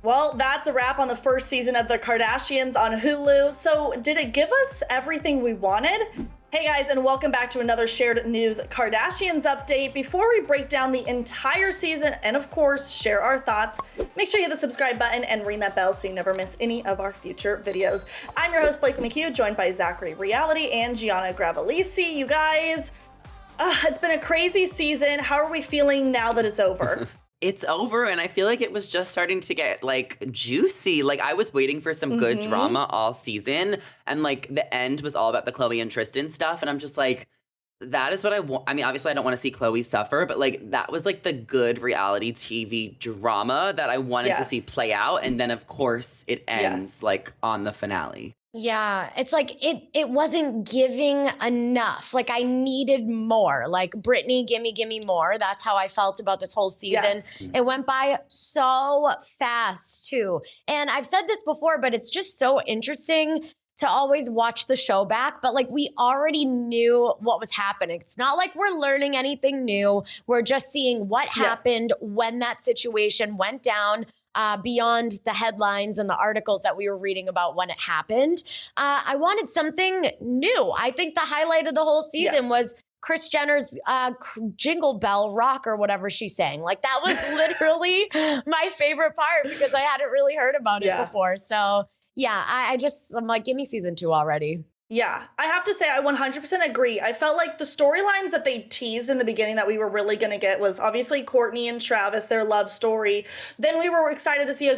Well, that's a wrap on the first season of the Kardashians on Hulu. So did it give us everything we wanted? Hey guys, and welcome back to another Shared News Kardashians update. Before we break down the entire season and of course share our thoughts, make sure you hit the subscribe button and ring that bell so you never miss any of our future videos. I'm your host Blake McHugh, joined by Zachary Reality and Gianna Gravelese. You guys, it's been a crazy season. How are we feeling now that it's over? It's over, and I feel like it was just starting to get, like, juicy. Like, I was waiting for some good drama all season, and, like, the end was all about the Khloe and Tristan stuff, and I'm just like, that is what I want. I mean, obviously, I don't want to see Khloe suffer, but, like, that was, like, the good reality TV drama that I wanted to see play out, and then, of course, it ends, like, on the finale. Yeah, it's like it wasn't giving enough. Like I needed more. Like Britney, gimme more. That's how I felt about this whole season. It went by so fast too. And I've said this before, but it's just so interesting to always watch the show back. But like we already knew what was happening. It's not like we're learning anything new. We're just seeing what happened when that situation went down. Beyond the headlines and the articles that we were reading about when it happened. I wanted something new. I think the highlight of the whole season was Kris Jenner's Jingle Bell Rock or whatever she sang. Like that was literally my favorite part because I hadn't really heard about it before. So yeah, I'm like, give me season 2 already. Yeah, I have to say I 100% agree. I felt like the storylines that they teased in the beginning that we were really going to get was obviously Kourtney and Travis, their love story. Then we were excited to see,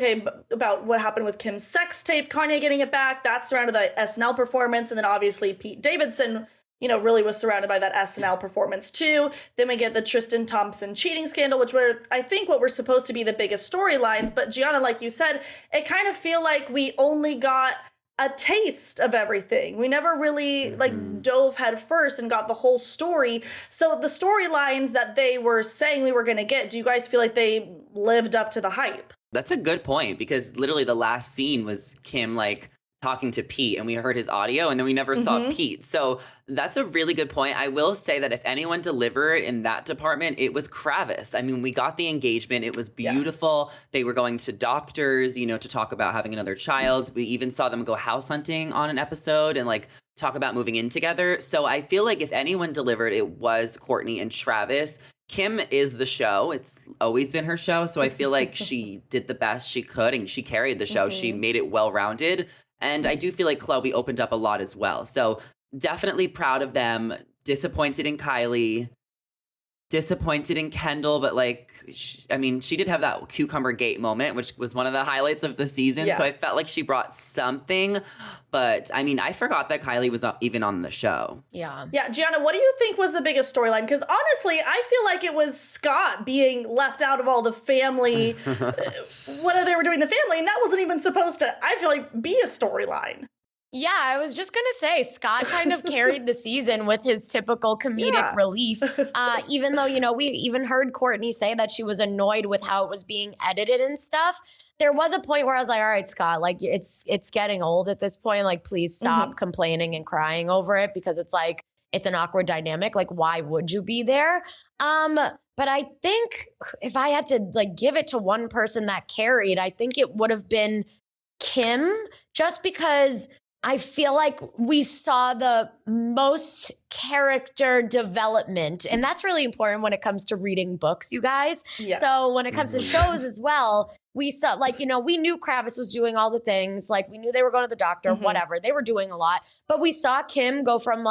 about what happened with Kim's sex tape, Kanye getting it back. That surrounded the SNL performance. And then obviously Pete Davidson, really was surrounded by that SNL performance too. Then we get the Tristan Tompson cheating scandal, which were, I think, what were supposed to be the biggest storylines. But Gianna, like you said, it kind of feel like we only got a taste of everything. We never really dove head first and got the whole story. So the storylines that they were saying we were going to get, do you guys feel like they lived up to the hype? That's a good point because literally the last scene was Kim like talking to Pete and we heard his audio and then we never saw Pete. So that's a really good point. I will say that if anyone delivered in that department, it was Gravelese. I mean, we got the engagement. It was beautiful. They were going to doctors, to talk about having another child. We even saw them go house hunting on an episode and like talk about moving in together. So I feel like if anyone delivered, it was Kourtney and Travis. Kim is the show. It's always been her show. So I feel like she did the best she could and she carried the show. She made it well-rounded. And I do feel like Khloe opened up a lot as well. So definitely proud of them. Disappointed in Kylie. Disappointed in Kendall. But she did have that cucumber gate moment, which was one of the highlights of the season. So I felt like she brought something. But I forgot that Kylie was not even on the show. Yeah. Yeah, Gianna, what do you think was the biggest storyline? Because honestly, I feel like it was Scott being left out of all the family, what they were doing the family, and that wasn't even supposed to, I feel like, be a storyline. Yeah, I was just going to say, Scott kind of carried the season with his typical comedic relief. Even though, we even heard Kourtney say that she was annoyed with how it was being edited and stuff. There was a point where I was like, all right, Scott, like it's getting old at this point. Like, please stop complaining and crying over it because it's like, it's an awkward dynamic. Like, why would you be there? But I think if I had to give it to one person that carried, I think it would have been Kim, just because I feel like we saw the most character development, and that's really important when it comes to reading books, you guys. Yes. So when it comes to shows as well, we saw, we knew Gravelese was doing all the things. Like, we knew they were going to the doctor, whatever. They were doing a lot. But we saw Kim go from,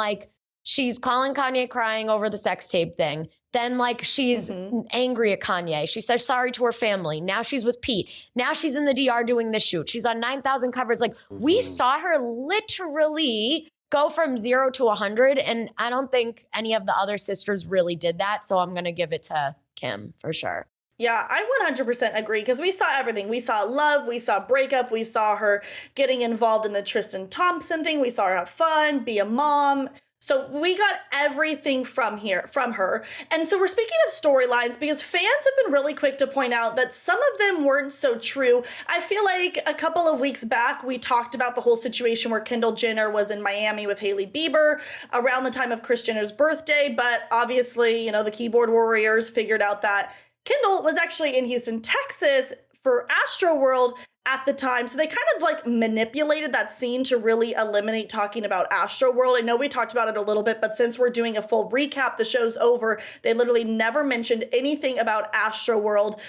she's calling Kanye crying over the sex tape thing. Then, she's angry at Kanye. She says sorry to her family. Now she's with Pete. Now she's in the DR doing this shoot. She's on 9,000 covers. We saw her literally go from 0 to 100, and I don't think any of the other sisters really did that, so I'm going to give it to Kim for sure. Yeah, I 100% agree because we saw everything. We saw love, we saw breakup, we saw her getting involved in the Tristan Tompson thing, we saw her have fun, be a mom. So we got everything from her. And so we're speaking of storylines because fans have been really quick to point out that some of them weren't so true. I feel like a couple of weeks back, we talked about the whole situation where Kendall Jenner was in Miami with Hailey Bieber around the time of Kris Jenner's birthday. But obviously, the keyboard warriors figured out that Kendall was actually in Houston, Texas for Astroworld at the time. So they kind of like manipulated that scene to really eliminate talking about Astroworld. I know we talked about it a little bit, but since we're doing a full recap, the show's over. They literally never mentioned anything about Astroworld.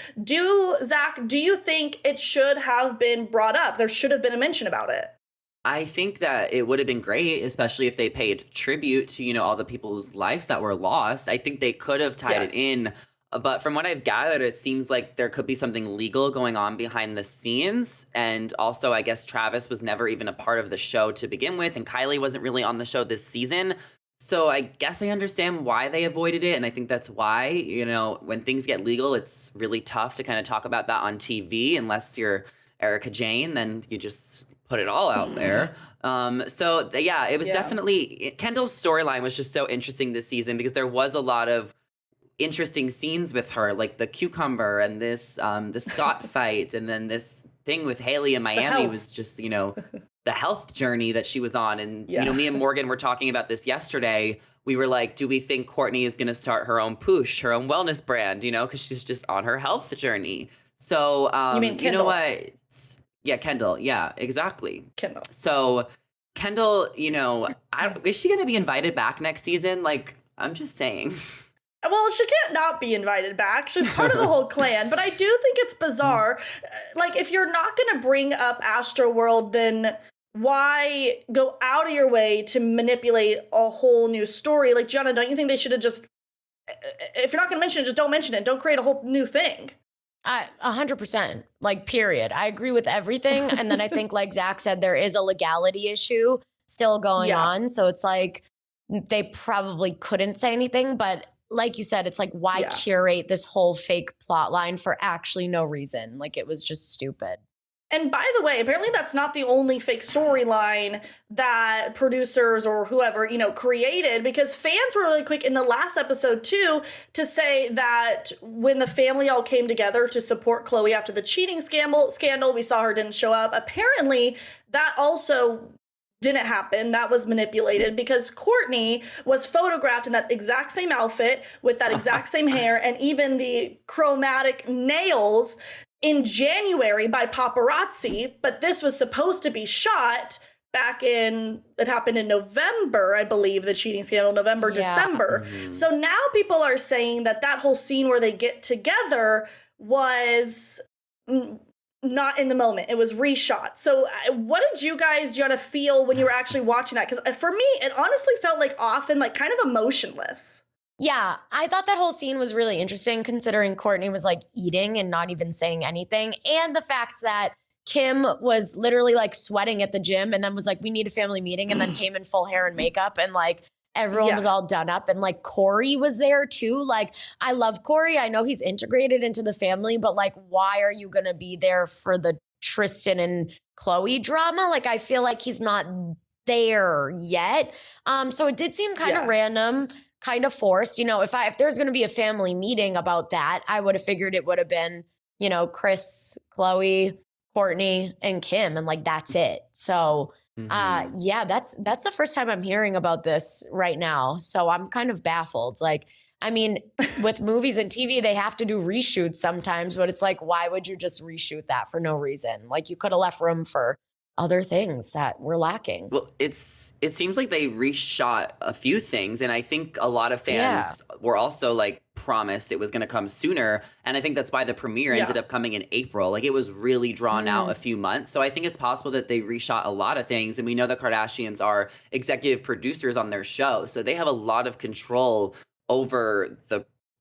Zach, do you think it should have been brought up? There should have been a mention about it. I think that it would have been great, especially if they paid tribute to, all the people's lives that were lost. I think they could have tied it in. But from what I've gathered, it seems like there could be something legal going on behind the scenes. And also, I guess Travis was never even a part of the show to begin with. And Kylie wasn't really on the show this season. So I guess I understand why they avoided it. And I think that's why, when things get legal, it's really tough to kind of talk about that on TV. Unless you're Erica Jane, then you just put it all out there. It was definitely, Kendall's storyline was just so interesting this season because there was a lot of interesting scenes with her, like the cucumber and this the Scott fight, and then this thing with Haley in Miami was just the health journey that she was on. And me and Morgan were talking about this yesterday. We were like, do we think Kourtney is going to start her own poosh, her own wellness brand, because she's just on her health journey. So you mean Kendall? You know what? Yeah, Kendall. Yeah, exactly. Kendall. So Kendall, is she going to be invited back next season? Like, I'm just saying. Well, she can't not be invited back. She's part of the whole clan. But I do think it's bizarre. Like, if you're not going to bring up Astroworld, then why go out of your way to manipulate a whole new story? Like, Gianna, don't you think they should have just, if you're not going to mention it, just don't mention it. Don't create a whole new thing. 100%, like, period. I agree with everything. And then I think, like Zach said, there is a legality issue still going on. So it's like they probably couldn't say anything, but like you said, it's like, why curate this whole fake plot line for actually no reason? Like, it was just stupid. And by the way, apparently that's not the only fake storyline that producers or whoever, created, because fans were really quick in the last episode too to say that when the family all came together to support Khloe after the cheating scandal, we saw her didn't show up. Apparently that also didn't happen. That was manipulated because Kourtney was photographed in that exact same outfit with that exact same hair and even the chromatic nails in January by paparazzi. But this was supposed to be shot it happened in November, I believe, the cheating scandal, November, December. Mm-hmm. So now people are saying that whole scene where they get together was not in the moment. It was reshot. So what did you guys, Gianna, feel when you were actually watching that? Because for me, it honestly felt like off and like kind of emotionless. Yeah, I thought that whole scene was really interesting considering Kourtney was like eating and not even saying anything. And the fact that Kim was literally like sweating at the gym and then was like, we need a family meeting, and then came in full hair and makeup and like everyone was all done up, and like Corey was there too. Like, I love Corey. I know he's integrated into the family, but like, why are you going to be there for the Tristan and Khloe drama? Like, I feel like he's not there yet. So it did seem kind of random, kind of forced. If there's going to be a family meeting about that, I would have figured it would have been, Chris, Khloe, Kourtney, and Kim, and like, that's it. So that's the first time I'm hearing about this right now. So I'm kind of baffled. Like, I mean, with movies and TV, they have to do reshoots sometimes, but it's like, why would you just reshoot that for no reason? Like, you could have left room for other things that were lacking. Well, it seems like they reshot a few things, and I think a lot of fans were also like promised it was going to come sooner, and I think that's why the premiere ended up coming in April. Like, it was really drawn out a few months. So I think it's possible that they reshot a lot of things, and we know the Kardashians are executive producers on their show, so they have a lot of control over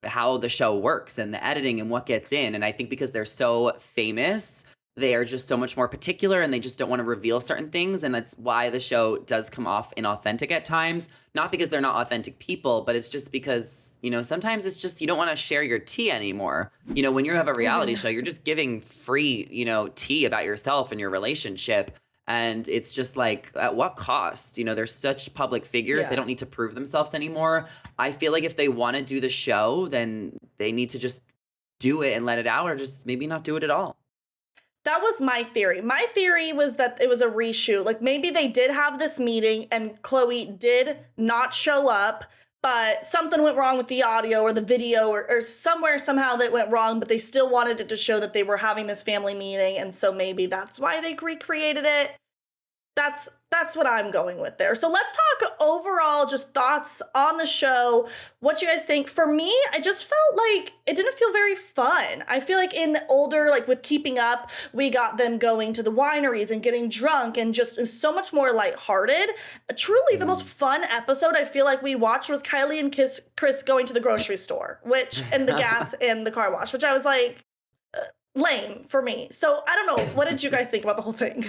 how the show works and the editing and what gets in. And I think because they're so famous, they are just so much more particular, and they just don't want to reveal certain things. And that's why the show does come off inauthentic at times. Not because they're not authentic people, but it's just because, sometimes it's just you don't want to share your tea anymore. When you have a reality show, you're just giving free, tea about yourself and your relationship. And it's just like, at what cost? They're such public figures. They don't need to prove themselves anymore. I feel like if they want to do the show, then they need to just do it and let it out, or just maybe not do it at all. That was my theory. My theory was that it was a reshoot. Like, maybe they did have this meeting and Khloe did not show up, but something went wrong with the audio or the video or somewhere somehow that went wrong, but they still wanted it to show that they were having this family meeting, and so maybe that's why they recreated it. That's what I'm going with there. So let's talk overall just thoughts on the show. What you guys think? For me, I just felt like it didn't feel very fun. I feel like in older, like with Keeping Up, we got them going to the wineries and getting drunk and just so much more lighthearted. Truly the most fun episode I feel like we watched was Kylie and Chris going to the grocery store, and the gas and the car wash, which I was like, lame for me. So I don't know. What did you guys think about the whole thing?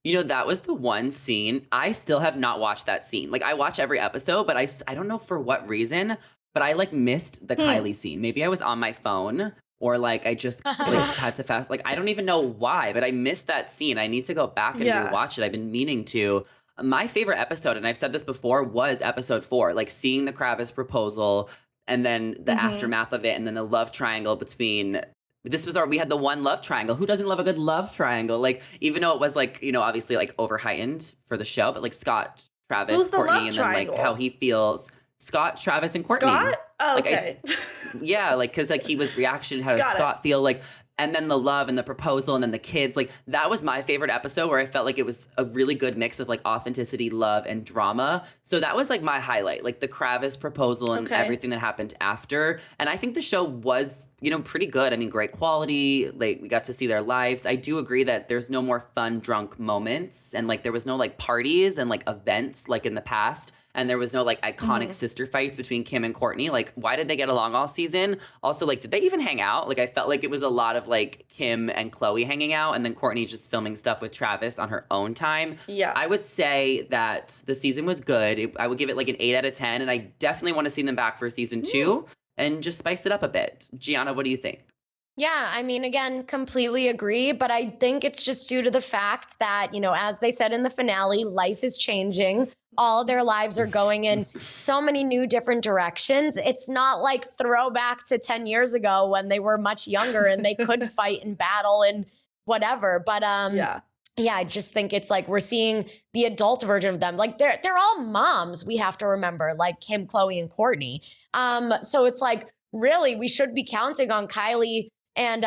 You know, that was the one scene. I still have not watched that scene. Like, I watch every episode, but I don't know for what reason, but I, like, missed the Kylie scene. Maybe I was on my phone or, like, I just like, had to fast. Like, I don't even know why, but I missed that scene. I need to go back and rewatch it. I've been meaning to. My favorite episode, and I've said this before, was episode 4. Like, seeing the Kravis proposal and then the aftermath of it and then the love triangle between... we had the one love triangle. Who doesn't love a good love triangle? Like, even though it was like, you know, obviously like over heightened for the show, but like Scott, Travis, Who's the Kourtney, love and triangle? then like how he feels. Scott, Travis, and Kourtney. Scott? Oh, like, okay. Yeah, like, because like he was reaction. How does Got Scott feel? Like, and then the love and the proposal and then the kids. Like, that was my favorite episode where I felt like it was a really good mix of like authenticity, love, and drama. So that was like my highlight, like the Kravis proposal and everything that happened after. And I think the show was, you know, pretty good. I mean, great quality. Like, we got to see their lives. I do agree that there's no more fun drunk moments, and like there was no like parties and like events like in the past. And there was no like iconic sister fights between Kim and Kourtney. Like, why did they get along all season? Also, like, did they even hang out? Like, I felt like it was a lot of like Kim and Chloe hanging out and then Kourtney just filming stuff with Travis on her own time. Yeah. I would say that the season was good. I would give it like an 8 out of 10. And I definitely want to see them back for season 2 and just spice it up a bit. Gianna, what do you think? Yeah, I mean, again, completely agree, but I think it's just due to the fact that, you know, as they said in the finale, life is changing. All their lives are going in so many new different directions. It's not like throwback to 10 years ago when they were much younger and they could fight and battle and whatever. But yeah, I just think it's like we're seeing the adult version of them. Like they're all moms, we have to remember, like Kim, Chloe, and Kourtney. So it's like, really, we should be counting on Kylie and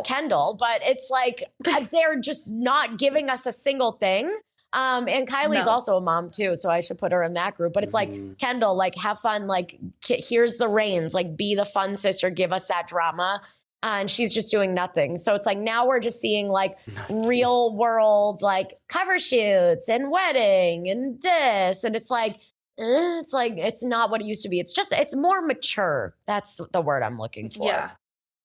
Kendall, but it's like they're just not giving us a single thing. And Kylie's also a mom too, so I should put her in that group. But it's like, Kendall, like, have fun, like, here's the reins, like, be the fun sister, give us that drama. And she's just doing nothing. So it's like now we're just seeing like real world, like cover shoots and wedding and this, and it's like it's not what it used to be. It's more mature. That's the word I'm looking for. Yeah.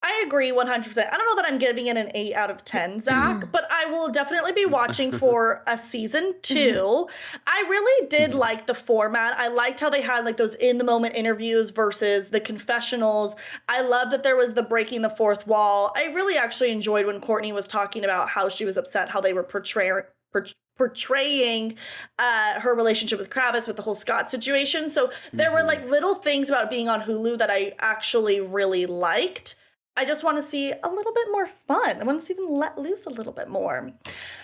I agree 100%. I don't know that I'm giving it an 8 out of 10, Zach, but I will definitely be watching for a season 2. I really did like the format. I liked how they had like those in the moment interviews versus the confessionals. I love that there was the breaking the fourth wall. I really actually enjoyed when Kourtney was talking about how she was upset, how they were portraying her relationship with Kravis with the whole Scott situation. So there were like little things about being on Hulu that I actually really liked. I just want to see a little bit more fun. I want to see them let loose a little bit more.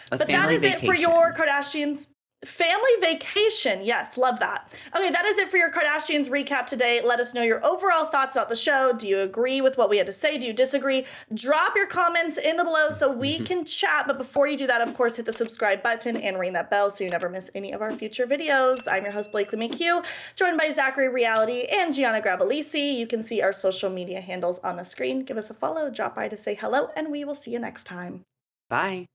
But that is it for your Kardashians. Family vacation. Yes, love that. Okay, that is it for your Kardashians recap today. Let us know your overall thoughts about the show. Do you agree with what we had to say? Do you disagree? Drop your comments in the below so we can chat. But before you do that, of course, hit the subscribe button and ring that bell so you never miss any of our future videos. I'm your host, Blakely McHugh, joined by Zachary Reality and Gianna Gravelese. You can see our social media handles on the screen. Give us a follow, drop by to say hello, and we will see you next time. Bye.